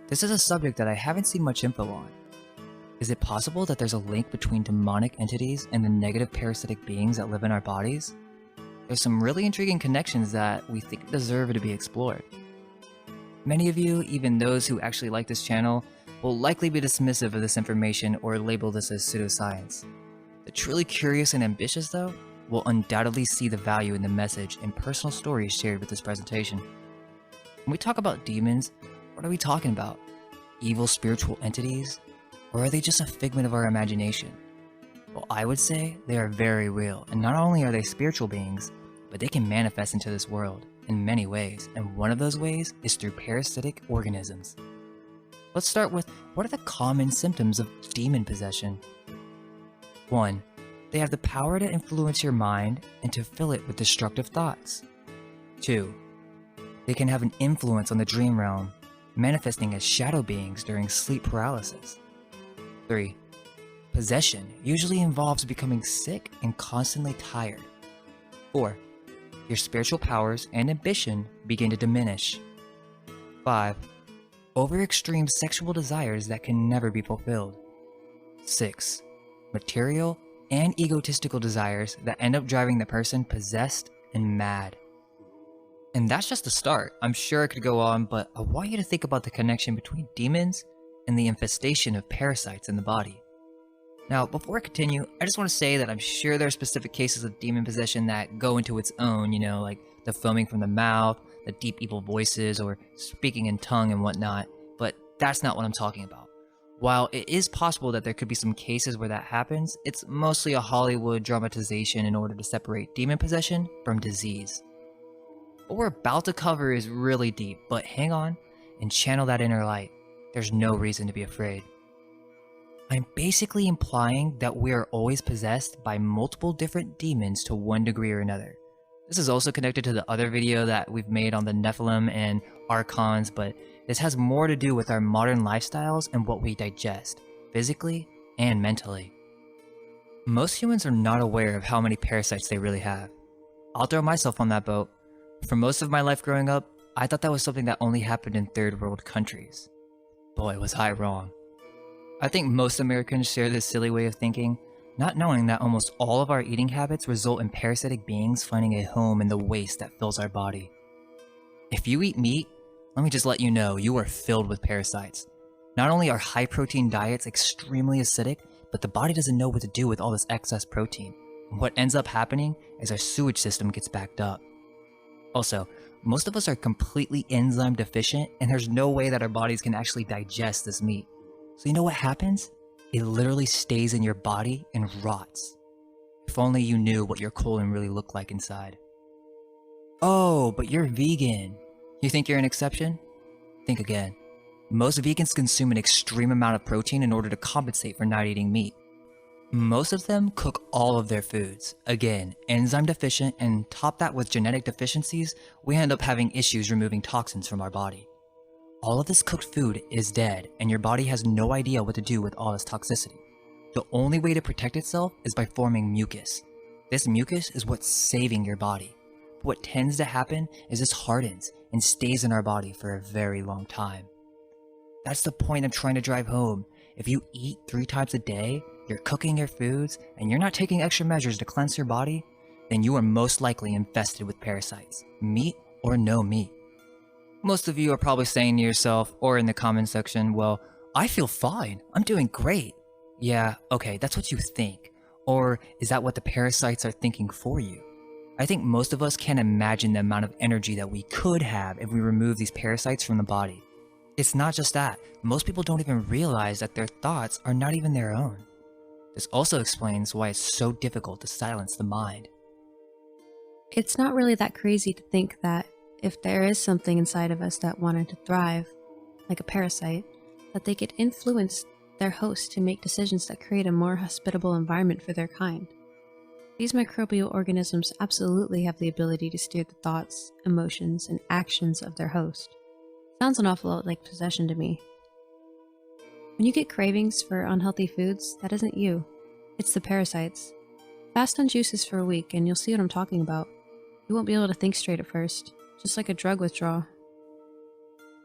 This is a subject that I haven't seen much info on. Is it possible that there's a link between demonic entities and the negative parasitic beings that live in our bodies? There's some really intriguing connections that we think deserve to be explored. Many of you, even those who actually like this channel, will likely be dismissive of this information or label this as pseudoscience. The truly curious and ambitious, though, will undoubtedly see the value in the message and personal stories shared with this presentation. When we talk about demons, what are we talking about? Evil spiritual entities? Or are they just a figment of our imagination? Well, I would say they are very real, and not only are they spiritual beings, but they can manifest into this world in many ways, and one of those ways is through parasitic organisms. Let's start with, what are the common symptoms of demon possession? 1. They have the power to influence your mind and to fill it with destructive thoughts. 2. They can have an influence on the dream realm, manifesting as shadow beings during sleep paralysis. 3. Possession usually involves becoming sick and constantly tired. 4. Your spiritual powers and ambition begin to diminish. 5. Over-extreme sexual desires that can never be fulfilled. 6. Material and egotistical desires that end up driving the person possessed and mad. And that's just the start. I'm sure it could go on, but I want you to think about the connection between demons and the infestation of parasites in the body. Now, before I continue, I just want to say that I'm sure there are specific cases of demon possession that go into its own, like the foaming from the mouth, the deep evil voices, or speaking in tongue and whatnot, but that's not what I'm talking about. While it is possible that there could be some cases where that happens, it's mostly a Hollywood dramatization in order to separate demon possession from disease. What we're about to cover is really deep, but hang on and channel that inner light. There's no reason to be afraid. I'm basically implying that we are always possessed by multiple different demons to one degree or another. This is also connected to the other video that we've made on the Nephilim and Archons, but this has more to do with our modern lifestyles and what we digest, physically and mentally. Most humans are not aware of how many parasites they really have. I'll throw myself on that boat. For most of my life growing up, I thought that was something that only happened in third world countries. Boy, was I wrong. I think most Americans share this silly way of thinking, not knowing that almost all of our eating habits result in parasitic beings finding a home in the waste that fills our body. If you eat meat, let me just let you know you are filled with parasites. Not only are high protein diets extremely acidic, but the body doesn't know what to do with all this excess protein. And what ends up happening is our sewage system gets backed up. Also, most of us are completely enzyme deficient, and there's no way that our bodies can actually digest this meat. So you know what happens? It literally stays in your body and rots. If only you knew what your colon really looked like inside. Oh, but you're vegan. You think you're an exception? Think again. Most vegans consume an extreme amount of protein in order to compensate for not eating meat. Most of them cook all of their foods. Again, enzyme deficient, and top that with genetic deficiencies, we end up having issues removing toxins from our body. All of this cooked food is dead, and your body has no idea what to do with all this toxicity. The only way to protect itself is by forming mucus. This mucus is what's saving your body. But what tends to happen is this hardens and stays in our body for a very long time. That's the point I'm trying to drive home. If you eat 3 times a day, you're cooking your foods, and you're not taking extra measures to cleanse your body, then you are most likely infested with parasites, meat or no meat. Most of you are probably saying to yourself, or in the comment section, well, I feel fine, I'm doing great. Yeah, okay, that's what you think. Or is that what the parasites are thinking for you? I think most of us can't imagine the amount of energy that we could have if we remove these parasites from the body. It's not just that, most people don't even realize that their thoughts are not even their own. This also explains why it's so difficult to silence the mind. It's not really that crazy to think that if there is something inside of us that wanted to thrive, like a parasite, that they could influence their host to make decisions that create a more hospitable environment for their kind. These microbial organisms absolutely have the ability to steer the thoughts, emotions, and actions of their host. Sounds an awful lot like possession to me. When you get cravings for unhealthy foods, that isn't you. It's the parasites. Fast on juices for a week and you'll see what I'm talking about. You won't be able to think straight at first, just like a drug withdrawal.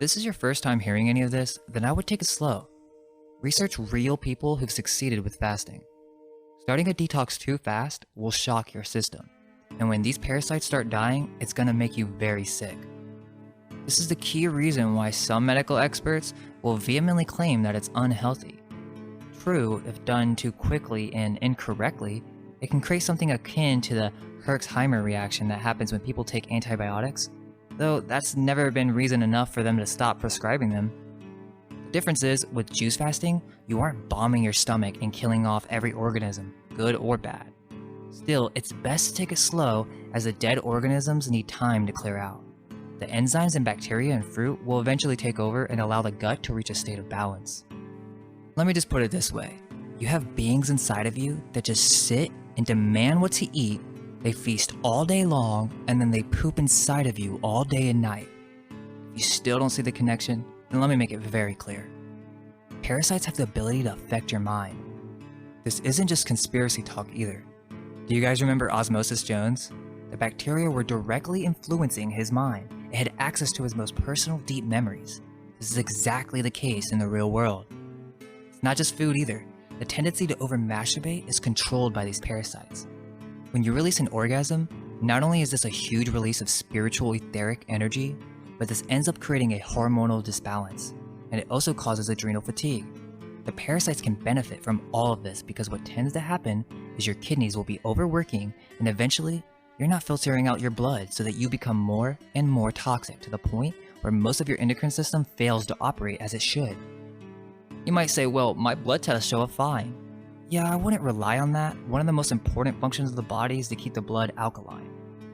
this is your first time hearing any of this, then I would take it slow. Research real people who've succeeded with fasting. Starting a detox too fast will shock your system, and when these parasites start dying, it's gonna make you very sick. This is the key reason why some medical experts will vehemently claim that it's unhealthy. True, if done too quickly and incorrectly, it can create something akin to the Herxheimer reaction that happens when people take antibiotics, though that's never been reason enough for them to stop prescribing them. The difference is, with juice fasting, you aren't bombing your stomach and killing off every organism, good or bad. Still, it's best to take it slow, as the dead organisms need time to clear out. The enzymes and bacteria in fruit will eventually take over and allow the gut to reach a state of balance. Let me just put it this way. You have beings inside of you that just sit and demand what to eat, they feast all day long, and then they poop inside of you all day and night. If you still don't see the connection, then let me make it very clear. Parasites have the ability to affect your mind. This isn't just conspiracy talk either. Do you guys remember Osmosis Jones? The bacteria were directly influencing his mind. It had access to his most personal deep memories. This is exactly the case in the real world. It's not just food either. The tendency to over-masturbate is controlled by these parasites. When you release an orgasm, not only is this a huge release of spiritual etheric energy, but this ends up creating a hormonal disbalance, and it also causes adrenal fatigue. The parasites can benefit from all of this because what tends to happen is your kidneys will be overworking, and eventually, you're not filtering out your blood so that you become more and more toxic to the point where most of your endocrine system fails to operate as it should. You might say, well, my blood tests show up fine. Yeah, I wouldn't rely on that. One of the most important functions of the body is to keep the blood alkaline.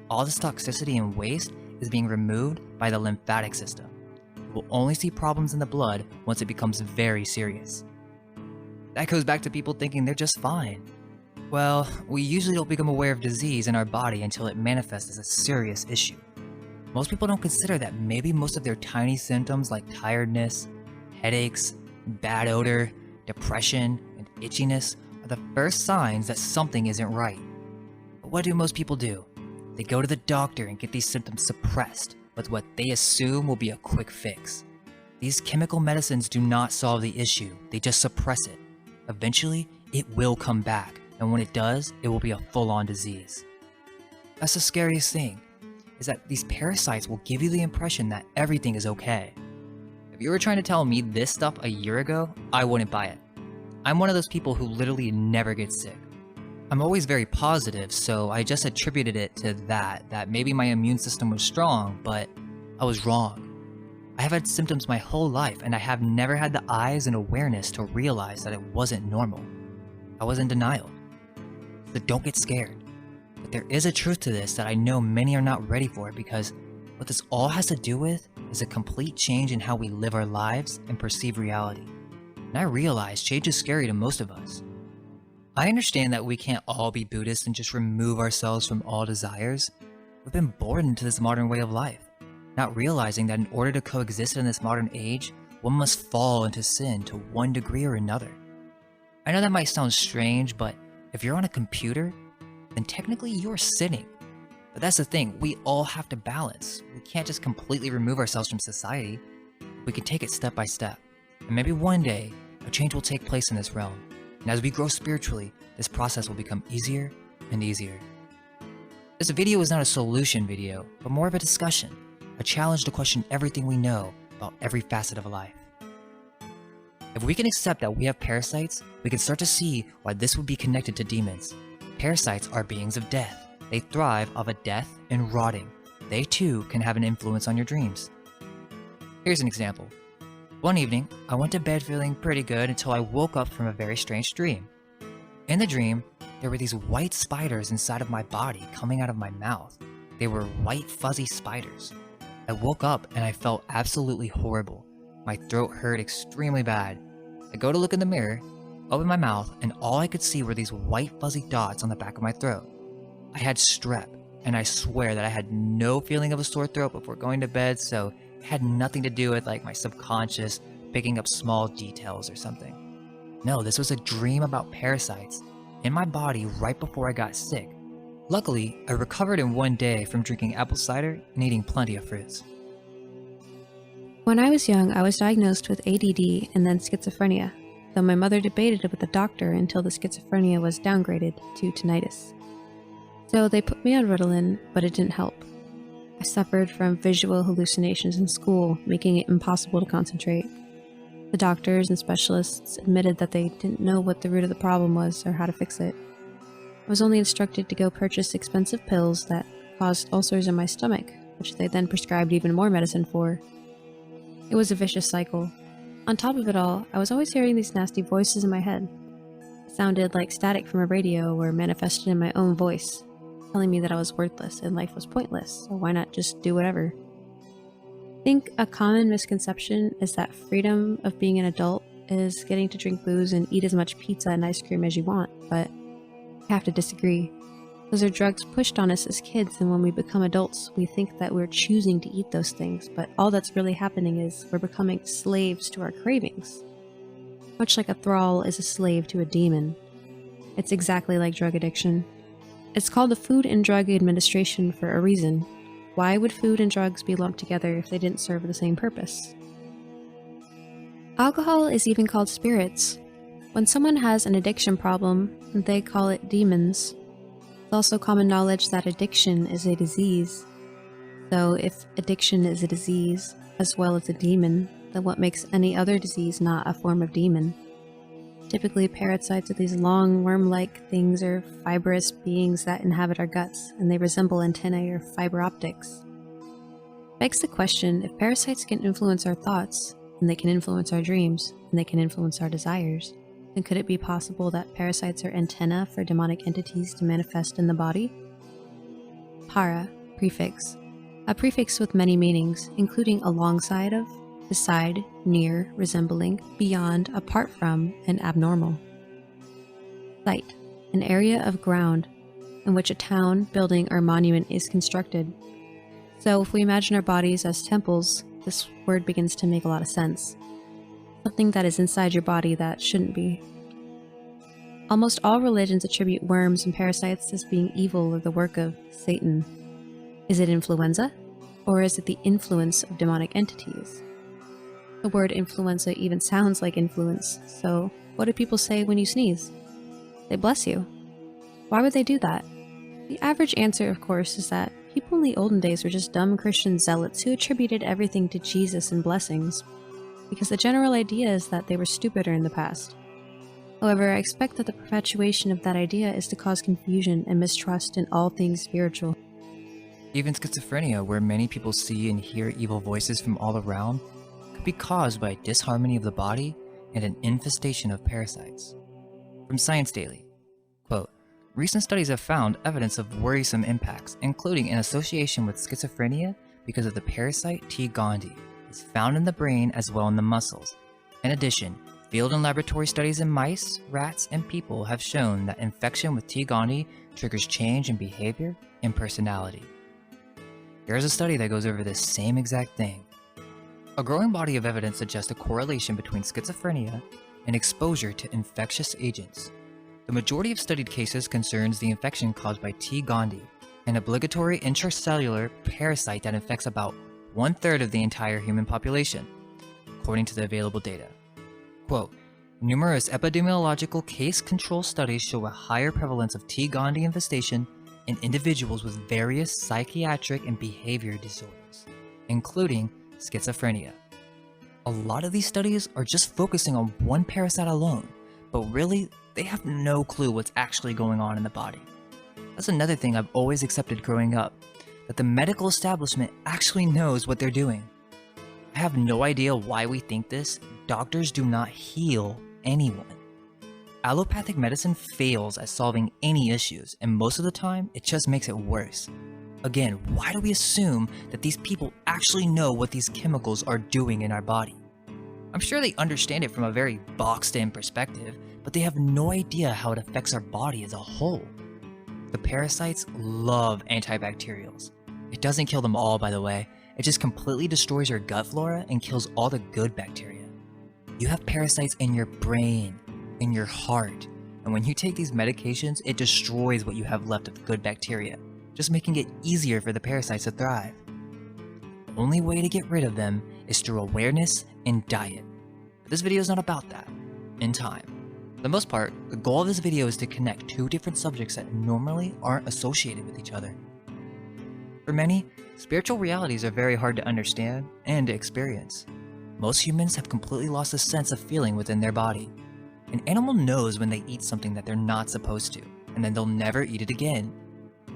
All this toxicity and waste is being removed by the lymphatic system. You will only see problems in the blood once it becomes very serious. That goes back to people thinking they're just fine. Well, we usually don't become aware of disease in our body until it manifests as a serious issue. Most people don't consider that maybe most of their tiny symptoms like tiredness, headaches, bad odor, depression, and itchiness are the first signs that something isn't right. But what do most people do? They go to the doctor and get these symptoms suppressed with what they assume will be a quick fix. These chemical medicines do not solve the issue, they just suppress it. Eventually, it will come back, and when it does, it will be a full-on disease. That's the scariest thing, is that these parasites will give you the impression that everything is okay. If you were trying to tell me this stuff a year ago, I wouldn't buy it. I'm one of those people who literally never gets sick. I'm always very positive, so I just attributed it to that maybe my immune system was strong, but I was wrong. I have had symptoms my whole life, and I have never had the eyes and awareness to realize that it wasn't normal. I was in denial. So don't get scared. But there is a truth to this that I know many are not ready for, because what this all has to do with is a complete change in how we live our lives and perceive reality. And I realize change is scary to most of us. I understand that we can't all be Buddhists and just remove ourselves from all desires. We've been born into this modern way of life, not realizing that in order to coexist in this modern age, one must fall into sin to one degree or another. I know that might sound strange, but if you're on a computer, then technically you're sinning. But that's the thing, we all have to balance. We can't just completely remove ourselves from society. We can take it step by step. And maybe one day, a change will take place in this realm. And as we grow spiritually, this process will become easier and easier. This video is not a solution video, but more of a discussion, a challenge to question everything we know about every facet of life. If we can accept that we have parasites, we can start to see why this would be connected to demons. Parasites are beings of death. They thrive off of death and rotting. They too can have an influence on your dreams. Here's an example. One evening, I went to bed feeling pretty good until I woke up from a very strange dream. In the dream, there were these white spiders inside of my body coming out of my mouth. They were white fuzzy spiders. I woke up and I felt absolutely horrible. My throat hurt extremely bad. I go to look in the mirror, open my mouth, and all I could see were these white fuzzy dots on the back of my throat. I had strep, and I swear that I had no feeling of a sore throat before going to bed, so it had nothing to do with like my subconscious picking up small details or something. No, this was a dream about parasites in my body right before I got sick. Luckily, I recovered in one day from drinking apple cider and eating plenty of fruits. When I was young, I was diagnosed with ADD and then schizophrenia, though my mother debated it with the doctor until the schizophrenia was downgraded to tinnitus. So they put me on Ritalin, but it didn't help. I suffered from visual hallucinations in school, making it impossible to concentrate. The doctors and specialists admitted that they didn't know what the root of the problem was or how to fix it. I was only instructed to go purchase expensive pills that caused ulcers in my stomach, which they then prescribed even more medicine for. It was a vicious cycle. On top of it all, I was always hearing these nasty voices in my head. It sounded like static from a radio or manifested in my own voice, telling me that I was worthless and life was pointless, so why not just do whatever? I think a common misconception is that freedom of being an adult is getting to drink booze and eat as much pizza and ice cream as you want, but I have to disagree. Those are drugs pushed on us as kids, and when we become adults, we think that we're choosing to eat those things, but all that's really happening is we're becoming slaves to our cravings. Much like a thrall is a slave to a demon. It's exactly like drug addiction. It's called the Food and Drug Administration for a reason. Why would food and drugs be lumped together if they didn't serve the same purpose? Alcohol is even called spirits. When someone has an addiction problem, they call it demons. It's also common knowledge that addiction is a disease. So if addiction is a disease, as well as a demon, then what makes any other disease not a form of demon? Typically, parasites are these long, worm-like things or fibrous beings that inhabit our guts, and they resemble antennae or fiber optics. Begs the question, if parasites can influence our thoughts, and they can influence our dreams, and they can influence our desires, then could it be possible that parasites are antennae for demonic entities to manifest in the body? Para, prefix. A prefix with many meanings, including alongside of, beside, near, resembling, beyond, apart from, and abnormal. Site, an area of ground in which a town, building, or monument is constructed. So if we imagine our bodies as temples, this word begins to make a lot of sense. Something that is inside your body that shouldn't be. Almost all religions attribute worms and parasites as being evil or the work of Satan. Is it influenza? Or is it the influence of demonic entities? The word influenza even sounds like influence, so what do people say when you sneeze? They bless you. Why would they do that? The average answer, of course, is that people in the olden days were just dumb Christian zealots who attributed everything to Jesus and blessings, because the general idea is that they were stupider in the past. However, I expect that the perpetuation of that idea is to cause confusion and mistrust in all things spiritual. Even schizophrenia, where many people see and hear evil voices from all around, could be caused by disharmony of the body and an infestation of parasites. From Science Daily, quote, "Recent studies have found evidence of worrisome impacts, including an association with schizophrenia because of the parasite T. gondii. It's found in the brain as well in the muscles. In addition, field and laboratory studies in mice, rats, and people have shown that infection with T. gondii triggers change in behavior and personality." Here's a study that goes over this same exact thing. A growing body of evidence suggests a correlation between schizophrenia and exposure to infectious agents. The majority of studied cases concerns the infection caused by T. gondii, an obligatory intracellular parasite that infects about 1/3 of the entire human population, according to the available data. Quote, "Numerous epidemiological case control studies show a higher prevalence of T. gondii infestation in individuals with various psychiatric and behavior disorders, including schizophrenia. A lot of these studies are just focusing on one parasite alone, but really, they have no clue what's actually going on in the body. That's another thing I've always accepted growing up, that the medical establishment actually knows what they're doing. I have no idea why we think this. Doctors do not heal anyone. Allopathic medicine fails at solving any issues, and most of the time, it just makes it worse. Again, why do we assume that these people actually know what these chemicals are doing in our body? I'm sure they understand it from a very boxed-in perspective, but they have no idea how it affects our body as a whole. The parasites love antibacterials. It doesn't kill them all, by the way. It just completely destroys your gut flora and kills all the good bacteria. You have parasites in your brain, in your heart, and when you take these medications, it destroys what you have left of good bacteria, just making it easier for the parasites to thrive. The only way to get rid of them is through awareness and diet. But this video is not about that. In time. For the most part, the goal of this video is to connect two different subjects that normally aren't associated with each other. For many, spiritual realities are very hard to understand and to experience. Most humans have completely lost the sense of feeling within their body. An animal knows when they eat something that they're not supposed to, and then they'll never eat it again.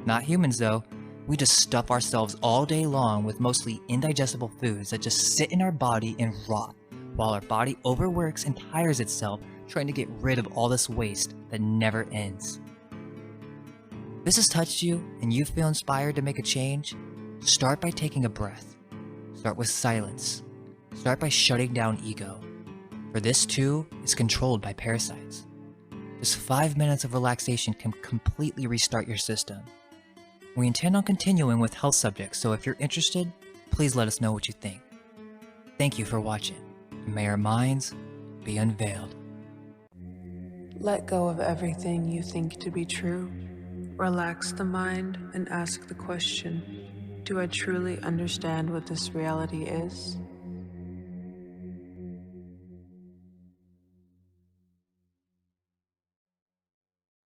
Not humans though. We just stuff ourselves all day long with mostly indigestible foods that just sit in our body and rot, while our body overworks and tires itself trying to get rid of all this waste that never ends. If this has touched you and you feel inspired to make a change, start by taking a breath. Start with silence. Start by shutting down ego, for this too is controlled by parasites. Just 5 minutes of relaxation can completely restart your system. We intend on continuing with health subjects, so if you're interested, please let us know what you think. Thank you for watching, and may our minds be unveiled. Let go of everything you think to be true. Relax the mind and ask the question, do I truly understand what this reality is?